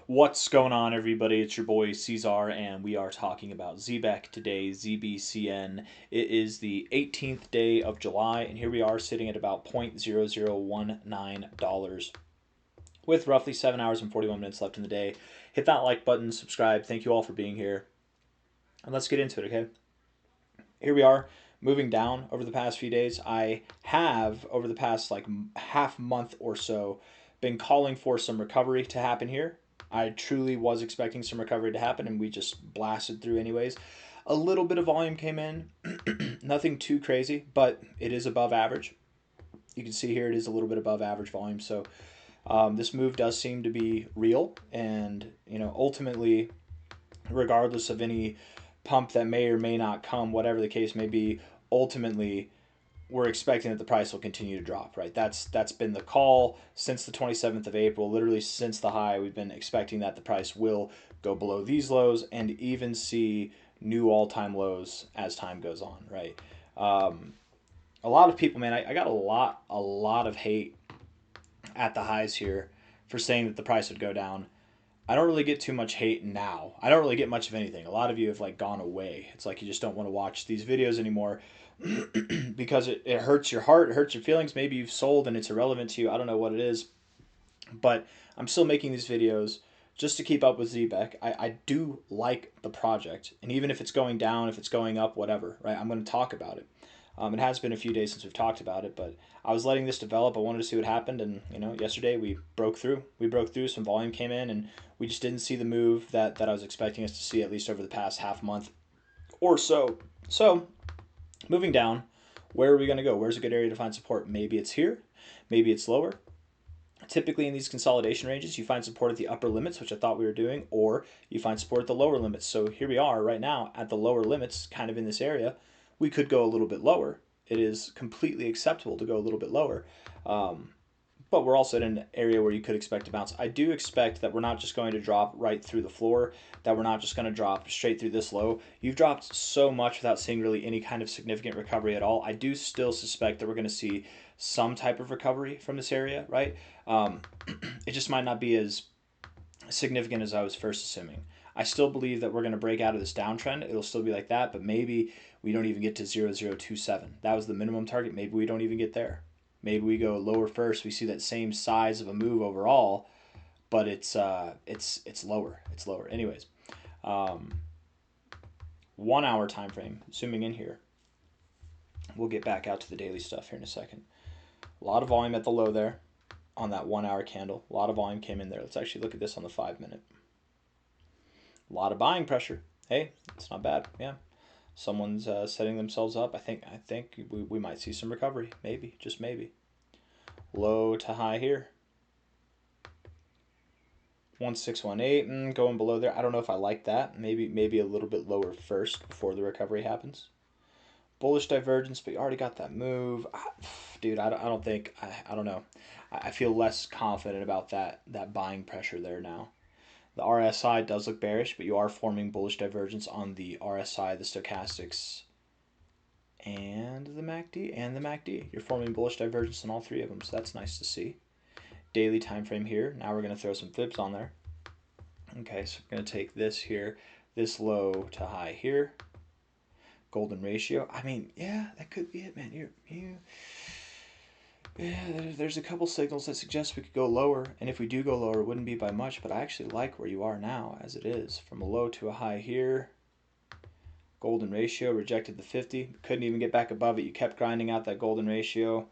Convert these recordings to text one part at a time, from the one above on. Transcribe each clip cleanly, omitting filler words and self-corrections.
What's going on, everybody? It's your boy C-Zar, and we are talking about Zebec today, ZBCN. It is the 18th day of July, and here we are sitting at about $0.0019 with roughly 7 hours and 41 minutes left in the day. Hit that like button, subscribe. Thank you all for being here. And let's get into it, okay? Here we are, moving down over the past few days. I have, over the past half month or so, been calling for some recovery to happen here. I truly was expecting some recovery to happen, and we just blasted through anyways. A little bit of volume came in, nothing too crazy, but it is above average. You can see here it is a little bit above average volume, so this move does seem to be real, and ultimately, regardless of any pump that may or may not come, whatever the case may be, ultimately we're expecting that the price will continue to drop, right? That's been the call since the 27th of April, literally since the high. We've been expecting that the price will go below these lows and even see new all-time lows as time goes on, right? A lot of people, man, I got a lot of hate at the highs here for saying that the price would go down. I don't really get too much hate now. I don't really get much of anything. A lot of you have gone away. It's like you just don't want to watch these videos anymore because it hurts your heart, it hurts your feelings. Maybe you've sold and it's irrelevant to you. I don't know what it is. But I'm still making these videos just to keep up with Zebec. I do like the project. And even if it's going down, if it's going up, whatever, right? I'm going to talk about it. It has been a few days since we've talked about it, but I was letting this develop. I wanted to see what happened, and yesterday we broke through. We broke through. Some volume came in, and we just didn't see the move that I was expecting us to see, at least over the past half month or so. So, moving down, where are we going to go? Where's a good area to find support? Maybe it's here. Maybe it's lower. Typically in these consolidation ranges, you find support at the upper limits, which I thought we were doing, or you find support at the lower limits. So here we are right now at the lower limits, kind of in this area. We could go a little bit lower. It is completely acceptable to go a little bit lower. But we're also in an area where you could expect to bounce. I do expect that we're not just going to drop right through the floor, that we're not just going to drop straight through this low. You've dropped so much without seeing really any kind of significant recovery at all. I do still suspect that we're going to see some type of recovery from this area, right? It just might not be as significant as I was first assuming. I still believe that we're going to break out of this downtrend. It'll still be like that, but maybe we don't even get to 0.0027. That was the minimum target. Maybe we don't even get there. Maybe we go lower first. We see that same size of a move overall, but it's lower. It's lower. Anyways, 1 hour time frame. Zooming in here. We'll get back out to the daily stuff here in a second. A lot of volume at the low there on that 1 hour candle. A lot of volume came in there. Let's actually look at this on the 5 minute. A lot of buying pressure. Hey, it's not bad. Yeah, someone's setting themselves up. I think we might see some recovery. Maybe, just maybe. Low to high here. 1618, going below there. I don't know if I like that. Maybe a little bit lower first before the recovery happens. Bullish divergence, but you already got that move. Dude, I don't think, I don't know. I feel less confident about that buying pressure there now. The RSI does look bearish, but you are forming bullish divergence on the RSI, the stochastics, and the MACD. You're forming bullish divergence on all three of them, so that's nice to see. Daily time frame here. Now we're going to throw some fibs on there. Okay, so we're going to take this here, this low to high here. Golden ratio. I mean, yeah, that could be it, man. There's a couple signals that suggest we could go lower, and if we do go lower, it wouldn't be by much, but I actually like where you are now as it is. From a low to a high here. Golden ratio, rejected the 50. Couldn't even get back above it. You kept grinding out that golden ratio.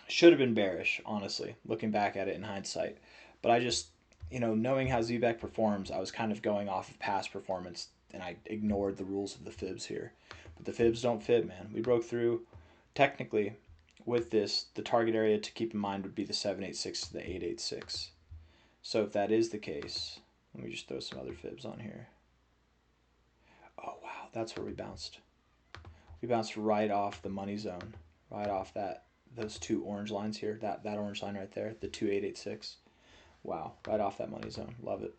Should have been bearish, honestly, looking back at it in hindsight. But I just, knowing how Zebec performs, I was kind of going off of past performance, and I ignored the rules of the fibs here. But the fibs don't fib, man. We broke through. Technically, with this, the target area to keep in mind would be the 786 to the 886. So if that is the case, let me just throw some other fibs on here. Oh, wow, that's where we bounced. We bounced right off the money zone, right off those two orange lines here, that orange line right there, the 2886. Wow, right off that money zone. Love it.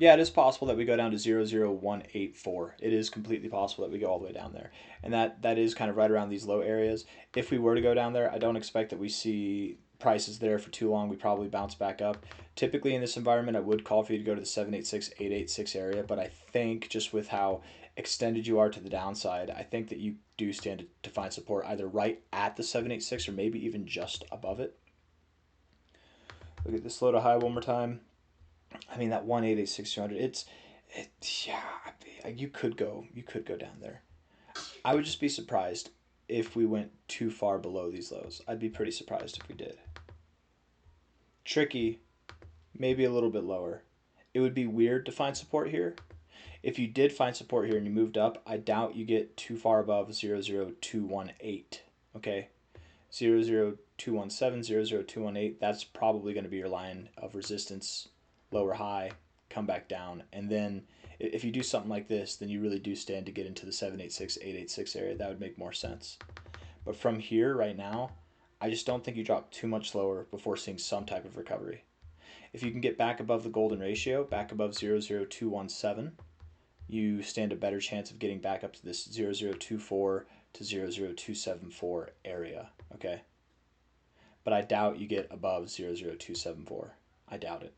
Yeah, it is possible that we go down to 0.00184. It is completely possible that we go all the way down there. And that is kind of right around these low areas. If we were to go down there, I don't expect that we see price is there for too long, we probably bounce back up. Typically in this environment, I would call for you to go to the 786, 886 area, but I think just with how extended you are to the downside, I think that you do stand to find support either right at the 786 or maybe even just above it. Look at this low to high one more time. I mean, that 188,600, yeah, you could go down there. I would just be surprised if we went too far below these lows. I'd be pretty surprised if we did. Tricky, maybe a little bit lower. It would be weird to find support here. If you did find support here and you moved up, I doubt you get too far above 00218, okay? 00217, 00218, that's probably going to be your line of resistance, lower high, come back down. And then if you do something like this, then you really do stand to get into the 786, 886 area. That would make more sense. But from here right now, I just don't think you drop too much lower before seeing some type of recovery. If you can get back above the golden ratio, back above 00217, you stand a better chance of getting back up to this 0024 to 00274 area, okay? But I doubt you get above 00274. I doubt it.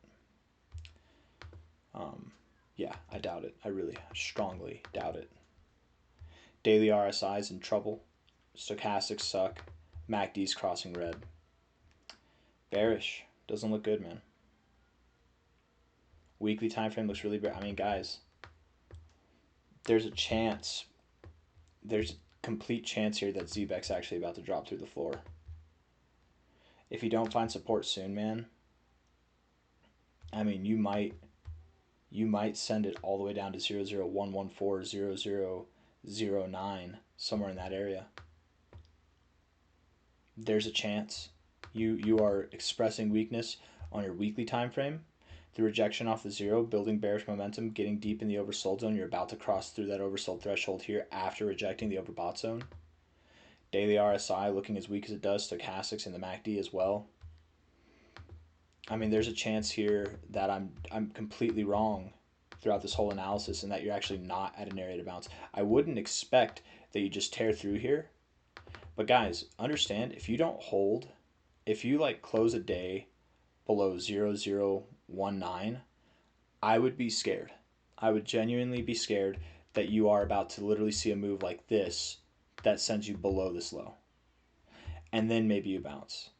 Yeah, I doubt it. I really strongly doubt it. Daily RSI is in trouble. Stochastics suck. MACD's crossing red. Bearish. Doesn't look good, man. Weekly time frame looks really bad. I mean, guys, there's a chance, there's a complete chance here that Zebec's actually about to drop through the floor. If you don't find support soon, man, I mean, you might send it all the way down to 00114, 0009, somewhere in that area. There's a chance. You are expressing weakness on your weekly time frame. The rejection off the zero, building bearish momentum, getting deep in the oversold zone. You're about to cross through that oversold threshold here after rejecting the overbought zone. Daily RSI looking as weak as it does. Stochastics and the MACD as well. I mean, there's a chance here that I'm completely wrong throughout this whole analysis and that you're actually not at an area to bounce. I wouldn't expect that you just tear through here. But guys, understand, if you don't hold, if you like close a day below 0019, I would be scared. I would genuinely be scared that you are about to literally see a move like this that sends you below this low. And then maybe you bounce.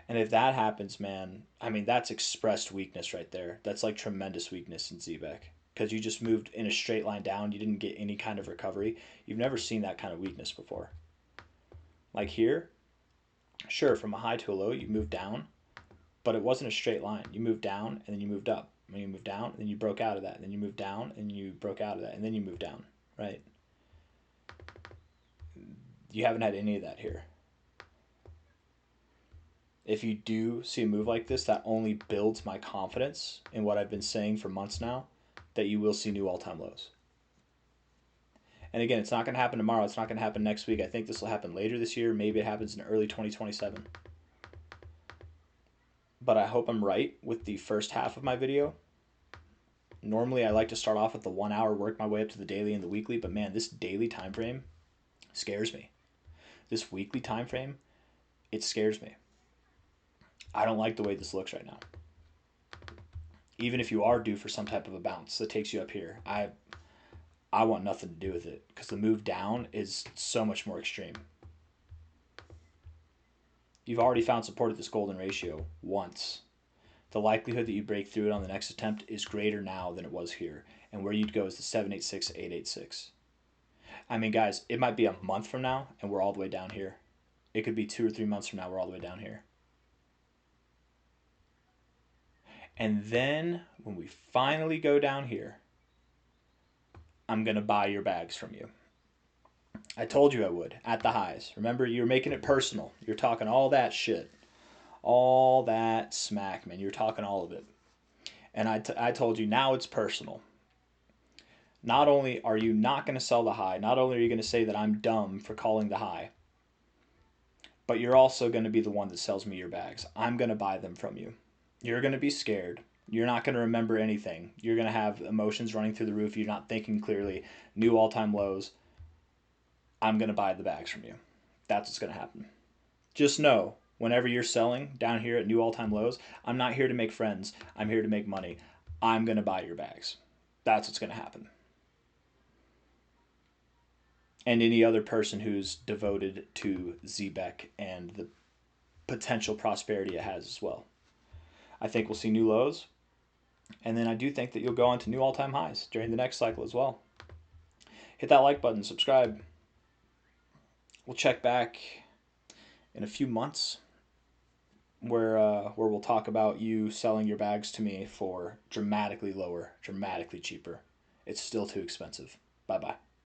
And if that happens, man, I mean, that's expressed weakness right there. That's like tremendous weakness in Zebec. Because you just moved in a straight line down. You didn't get any kind of recovery. You've never seen that kind of weakness before. Like here, sure, from a high to a low, you moved down. But it wasn't a straight line. You moved down, and then you moved up. And you moved down, and then you broke out of that. And then you moved down, and you broke out of that. And then you moved down, right? You haven't had any of that here. If you do see a move like this, that only builds my confidence in what I've been saying for months now, that you will see new all-time lows. And again, it's not going to happen tomorrow. It's not going to happen next week. I think this will happen later this year. Maybe it happens in early 2027. But I hope I'm right with the first half of my video. Normally, I like to start off with the 1 hour, work my way up to the daily and the weekly. But man, this daily time frame scares me. This weekly time frame, it scares me. I don't like the way this looks right now. Even if you are due for some type of a bounce that takes you up here, I want nothing to do with it because the move down is so much more extreme. You've already found support at this golden ratio once. The likelihood that you break through it on the next attempt is greater now than it was here. And where you'd go is the 786, 886. I mean, guys, it might be a month from now and we're all the way down here. It could be 2 or 3 months from now, we're all the way down here. And then when we finally go down here, I'm going to buy your bags from you. I told you I would at the highs. Remember, you're making it personal. You're talking all that shit. All that smack, man. You're talking all of it. And I told you now it's personal. Not only are you not going to sell the high, not only are you going to say that I'm dumb for calling the high, but you're also going to be the one that sells me your bags. I'm going to buy them from you. You're going to be scared. You're not going to remember anything. You're going to have emotions running through the roof. You're not thinking clearly. New all-time lows. I'm going to buy the bags from you. That's what's going to happen. Just know Whenever you're selling down here at new all-time lows, I'm not here to make friends. I'm here to make money. I'm going to buy your bags. That's what's going to happen. And any other person who's devoted to Zebec and the potential prosperity it has as well. I think we'll see new lows. And then I do think that you'll go on to new all-time highs during the next cycle as well. Hit that like button, subscribe. We'll check back in a few months where we'll talk about you selling your bags to me for dramatically lower, dramatically cheaper. It's still too expensive. Bye-bye.